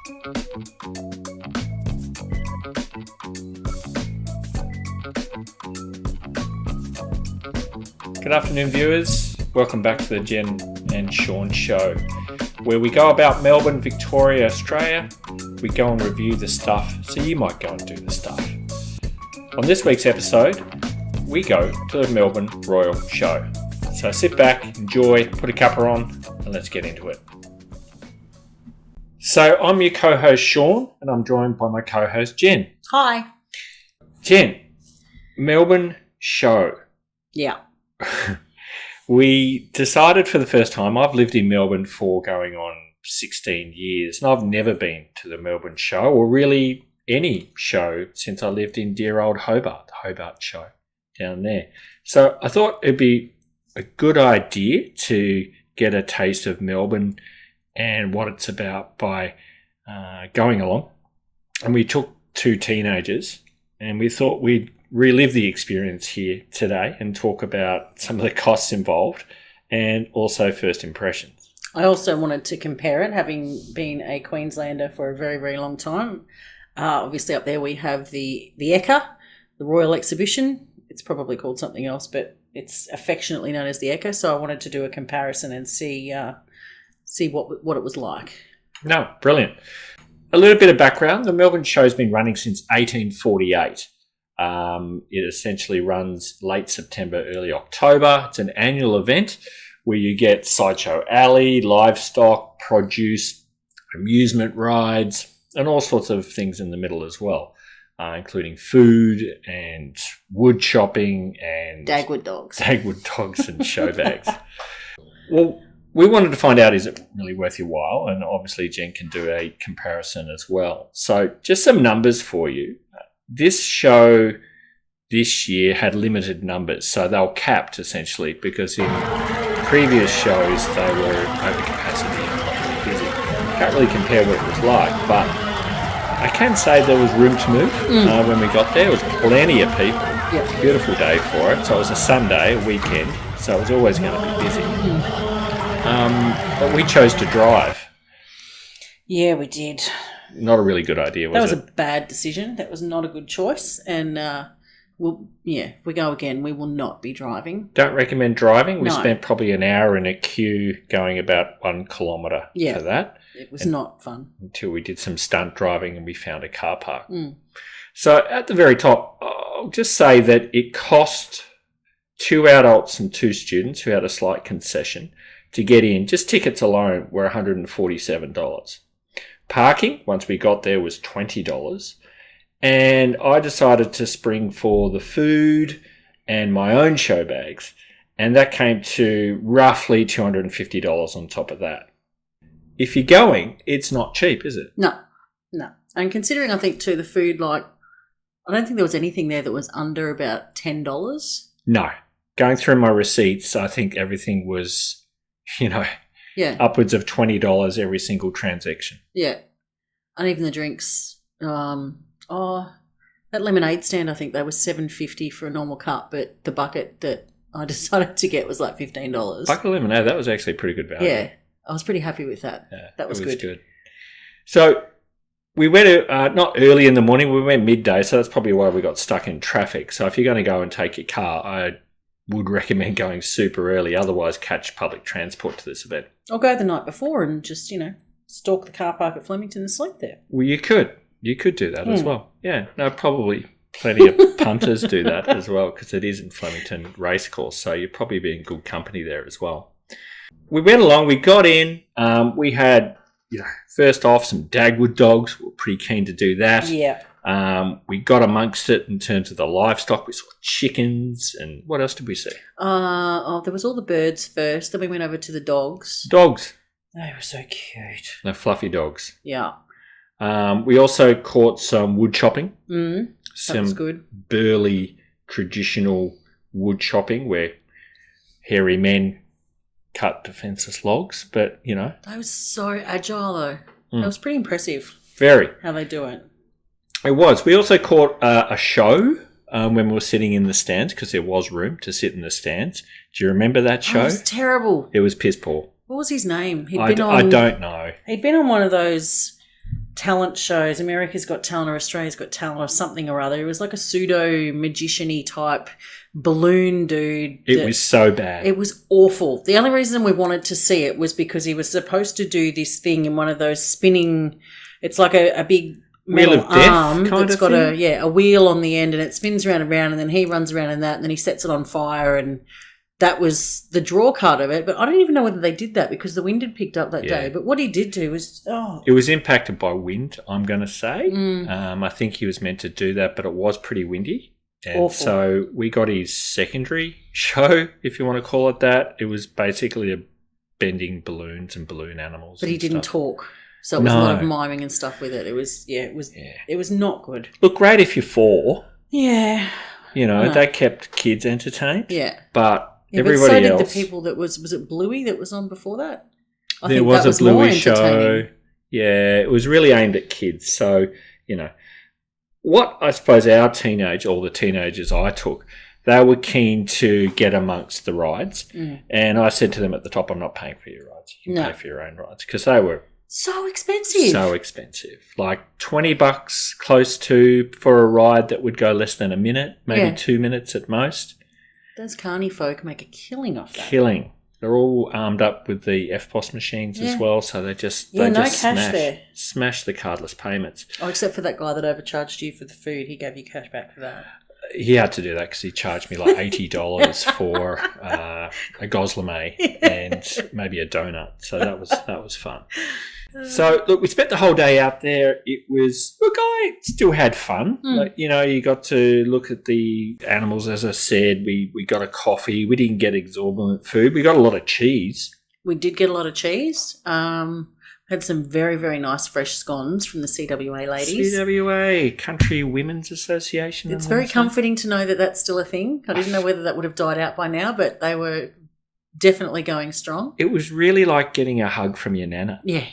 Good afternoon, viewers. Welcome back to the Jen and Sean Show, where we go about Melbourne, Victoria, Australia. We go and review the stuff, so you might go and do the stuff. On this week's episode, we go to the Melbourne Royal Show. So sit back, enjoy, put a cuppa on, and let's get into it. So I'm your co-host Sean, and I'm joined by my co-host Jen. Hi. Jen, Melbourne Show. Yeah. We decided for the first time, I've lived in Melbourne for going on 16 years, and I've never been to the Melbourne Show, or really any show, since I lived in dear old Hobart, the Hobart Show down there. So I thought it'd be a good idea to get a taste of Melbourne and what it's about by going along. And we took two teenagers, and we thought we'd relive the experience here today and talk about some of the costs involved and also first impressions. I also wanted to compare it, having been a Queenslander for a very, very long time. Obviously up there we have the Ekka, the Royal Exhibition. It's probably called something else, but it's affectionately known as the Ekka. So I wanted to do a comparison and see what it was like. No, brilliant. A little bit of background. The Melbourne Show's been running since 1848. It essentially runs late September, early October. It's an annual event where you get Sideshow Alley, livestock, produce, amusement rides, and all sorts of things in the middle as well, including food and wood shopping and Dagwood dogs and show bags. Well, we wanted to find out, is it really worth your while? And obviously Jen can do a comparison as well. So just some numbers for you. This show this year had limited numbers, so they were capped essentially, because in previous shows they were over capacity and not really busy. Can't really compare what it was like, but I can say there was room to move when we got there. There was plenty of people. Yep. Beautiful day for it. So it was a Sunday, a weekend, so it was always going to be busy. But we chose to drive. Yeah, we did. Not a really good idea, was it? That was a bad decision. That was not a good choice. And, if we go again, we will not be driving. Don't recommend driving. We No. spent probably an hour in a queue going about 1 kilometre for that. It was not fun. Until we did some stunt driving and we found a car park. So at the very top, I'll just say that it cost 2 adults and 2 students who had a slight concession to get in. Just tickets alone were $147. Parking, once we got there, was $20. And I decided to spring for the food and my own show bags. And that came to roughly $250 on top of that. If you're going, it's not cheap, is it? No. And considering, I think, too, the food, I don't think there was anything there that was under about $10. No. Going through my receipts, I think everything was, upwards of $20 every single transaction. Yeah. And even the drinks. That lemonade stand, I think they were $7.50 for a normal cup, but the bucket that I decided to get was like $15. Bucket of lemonade, that was actually pretty good value. Yeah. I was pretty happy with that. Yeah, that was good. So we went not early in the morning, we went midday, so that's probably why we got stuck in traffic. So if you're going to go and take your car, I would recommend going super early, otherwise catch public transport to this event. Or go the night before and just, stalk the car park at Flemington and sleep there. Well, you could. You could do that as well. Yeah, no, probably plenty of punters do that as well, because it is in Flemington Racecourse, so you'd probably be in good company there as well. We went along, we got in, we had, first off, some Dagwood dogs. We were pretty keen to do that. Yeah. We got amongst it in terms of the livestock. We saw chickens, and what else did we see? There was all the birds first. Then we went over to the dogs. Dogs. They were so cute. The fluffy dogs. Yeah. We also caught some wood chopping. That was good. Burly, traditional wood chopping where hairy men cut defenceless logs, but, They were so agile, though. That was pretty impressive. Very. How they do it. It was. We also caught a show when we were sitting in the stands, because there was room to sit in the stands. Do you remember that show? It was terrible. It was piss poor. What was his name? I don't know. He'd been on one of those talent shows. America's Got Talent or Australia's Got Talent or something or other. It was like a pseudo magician-y type balloon dude. It was so bad. It was awful. The only reason we wanted to see it was because he was supposed to do this thing in one of those spinning. It's like a big metal Wheel of Death arm kind that's of got thing? a wheel on the end, and it spins round and round, and then he runs around in that, and then he sets it on fire, and that was the draw card of it. But I don't even know whether they did that because the wind had picked up that day. But what he did do was It was impacted by wind, I'm going to say. I think he was meant to do that, but it was pretty windy. And Awful. so we got his secondary show, if you want to call it that. It was basically a bending balloons and balloon animals. But he and didn't stuff. talk. So it was a lot of No. miming and stuff with it. It was not good. Look, great if you're 4. Yeah. You know, No. that kept kids entertained. Yeah. But Yeah, everybody but so else. did the people that was it Bluey that was on before that? I There think was that a more Bluey show. entertaining. Yeah, it was really aimed at kids. So, you know, what I suppose all the teenagers I took, they were keen to get amongst the rides. And I said to them at the top, I'm not paying for your rides. You can No. pay for your own rides. Because they were So expensive. so expensive. Like $20 close to for a ride that would go less than a minute, maybe Yeah. 2 minutes at most. Those carny folk make a killing off that. Killing. They're all armed up with the FPOS machines as Yeah. well, so they just Yeah, no just cash there. smash the cardless payments. Oh, except for that guy that overcharged you for the food. He gave you cash back for that. He had to do that because he charged me like $80 for a gozleme and maybe a donut. So that was fun. So look, we spent the whole day out there. I still had fun. Like, you know, you got to look at the animals. As I said, we got a coffee. We didn't get exorbitant food. We got a lot of cheese. We did get a lot of cheese. Had some very, very nice fresh scones from the CWA ladies. CWA, Country Women's Association. It's very comforting to know that that's still a thing. I didn't know whether that would have died out by now, but they were definitely going strong. It was really like getting a hug from your nana. Yeah.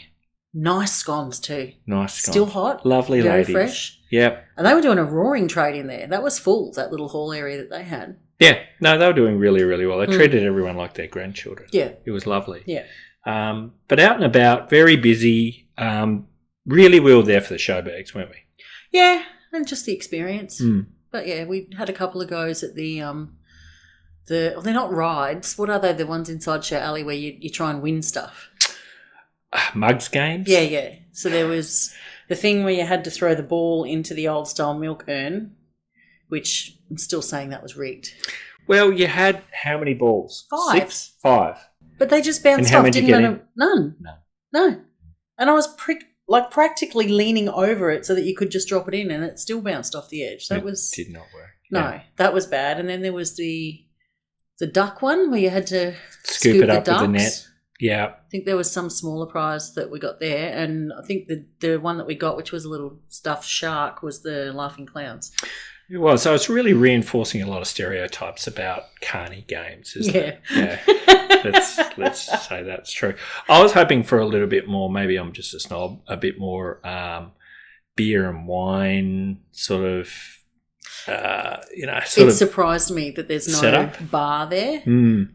Nice scones too. Nice scones. Still hot. Lovely very ladies. fresh. Yep. And they were doing a roaring trade in there. That was full, that little hall area that they had. Yeah. No, they were doing really, really well. They treated everyone like their grandchildren. Yeah. It was lovely. Yeah. But out and about, very busy. Really, we were there for the show bags, weren't we? Yeah, and just the experience. But yeah, we had a couple of goes at well, they're not rides. What are they? The ones inside Show Alley where you try and win stuff. Mugs games? Yeah, yeah. So there was the thing where you had to throw the ball into the old style milk urn, which I'm still saying that was rigged. Well, you had how many balls? 5. 6? 5. But they just bounced And how off. many did Didn't you get matter. None. No. And I was practically leaning over it so that you could just drop it in, and it still bounced off the edge. That was did not work. no, Yeah. that was bad. And then there was the duck one where you had to Scoop it the up with the net. ducks. Yeah. I think there was some smaller prize that we got there, and I think the one that we got, which was a little stuffed shark, was the Laughing Clowns. It was. So it's really reinforcing a lot of stereotypes about carny games, isn't it? Yeah. Let's say that's true. I was hoping for a little bit more, maybe I'm just a snob, a bit more beer and wine sort of, It surprised me that there's no setup. bar there.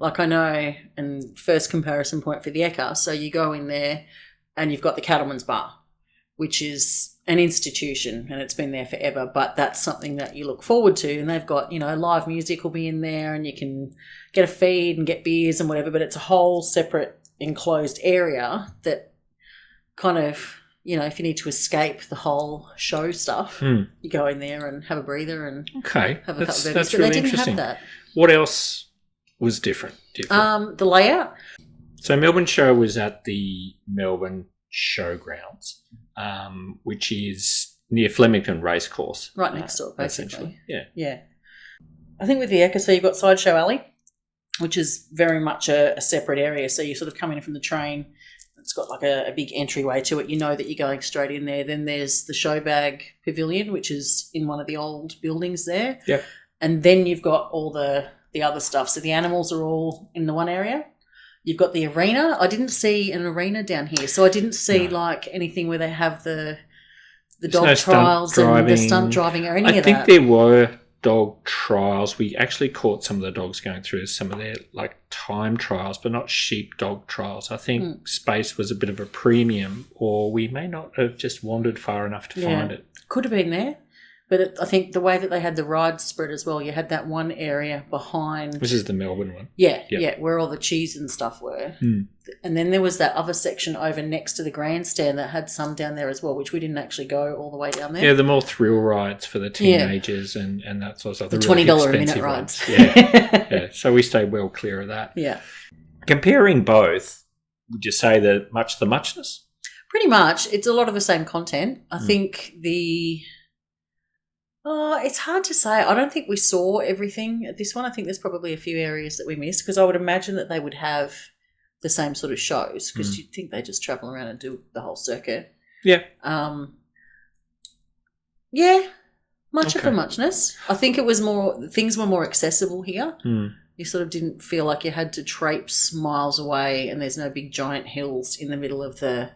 Like I know, and first comparison point for the Eka, so you go in there and you've got the Cattleman's Bar, which is an institution and it's been there forever, but that's something that you look forward to, and they've got, live music will be in there and you can get a feed and get beers and whatever, but it's a whole separate enclosed area that kind of, if you need to escape the whole show stuff, you go in there and have a breather and Okay. have a couple of beers. That's But really they didn't interesting. have that. What else was different? The layout. So Melbourne Show was at the Melbourne Showgrounds, which is near Flemington Racecourse. Right next door, essentially. basically. Yeah. Yeah. I think with the Eka, so you've got Sideshow Alley, which is very much a separate area. So you sort of come in from the train. It's got like a big entryway to it. You know that you're going straight in there. Then there's the Showbag Pavilion, which is in one of the old buildings there. Yep. And then you've got all the other stuff. So the animals are all in the one area. You've got the arena. I didn't see an arena down here. So I didn't see like anything where they have the dog no stunt trials and the driving. stunt driving or any of that. I think there were dog trials. We actually caught some of the dogs going through some of their like time trials, but not sheep dog trials. I think space was a bit of a premium, or we may not have just wandered far enough to find it. Could have been there. But I think the way that they had the rides spread as well, you had that one area behind. This is the Melbourne one. Yeah, where all the cheese and stuff were. And then there was that other section over next to the grandstand that had some down there as well, which we didn't actually go all the way down there. Yeah, the more thrill rides for the teenagers and that sort of stuff. The really $20 a minute rides. Yeah. So we stayed well clear of that. Yeah. Comparing both, would you say that much the muchness? Pretty much. It's a lot of the same content. I think it's hard to say. I don't think we saw everything at this one. I think there's probably a few areas that we missed, because I would imagine that they would have the same sort of shows, because you'd think they just travel around and do the whole circuit. Yeah. Much of a muchness. I think it was things were more accessible here. You sort of didn't feel like you had to traipse miles away, and there's no big giant hills in the middle of the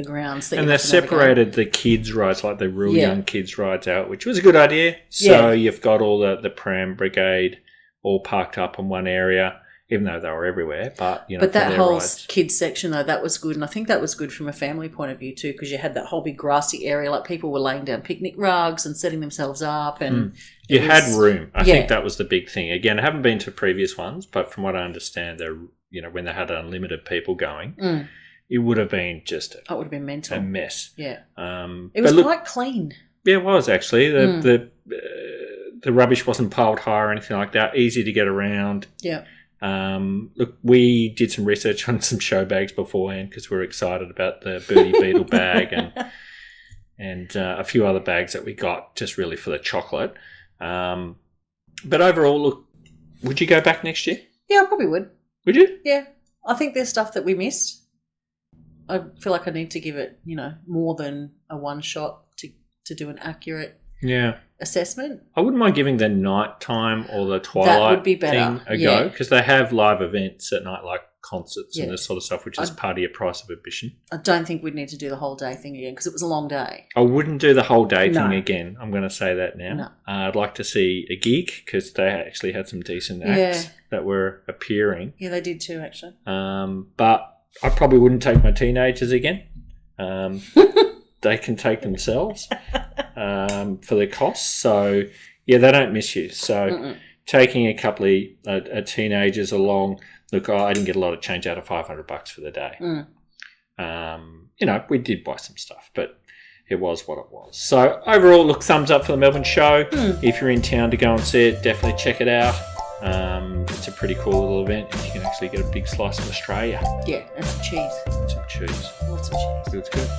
grounds. And they separated the kids' rides, like the real young kids' rides out, which was a good idea. So you've got all the pram brigade all parked up in one area, even though they were everywhere. But that whole kids section, though, that was good. And I think that was good from a family point of view too, because you had that whole big grassy area, like people were laying down picnic rugs and setting themselves up. And you had room. I think that was the big thing. Again, I haven't been to previous ones, but from what I understand, when they had unlimited people going, it would have been just it would have been mental. A mess. Yeah. It was quite clean. Yeah, it was actually. The rubbish wasn't piled high or anything like that. Easy to get around. Yeah. Look, we did some research on some show bags beforehand because we were excited about the Birdie Beetle bag and a few other bags that we got just really for the chocolate. But overall, look, would you go back next year? Yeah, I probably would. Would you? Yeah. I think there's stuff that we missed. I feel like I need to give it, more than a one shot to do an accurate assessment. I wouldn't mind giving the nighttime or the twilight thing a go, because they have live events at night, like concerts and this sort of stuff, which is part of your price of admission. I don't think we'd need to do the whole day thing again, because it was a long day. I wouldn't do the whole day thing again. I'm going to say that now. No. I'd like to see a gig, because they actually had some decent acts that were appearing. Yeah, they did too, actually. But I probably wouldn't take my teenagers again. They can take themselves for the costs. So, they don't miss you. So, taking a couple of teenagers along, look, I didn't get a lot of change out of $500 for the day. We did buy some stuff, but it was what it was. So, overall, look, thumbs up for the Melbourne Show. If you're in town to go and see it, definitely check it out. It's a pretty cool little event, and you can actually get a big slice of Australia. Yeah, and some cheese. Some cheese. Lots of cheese. It's good.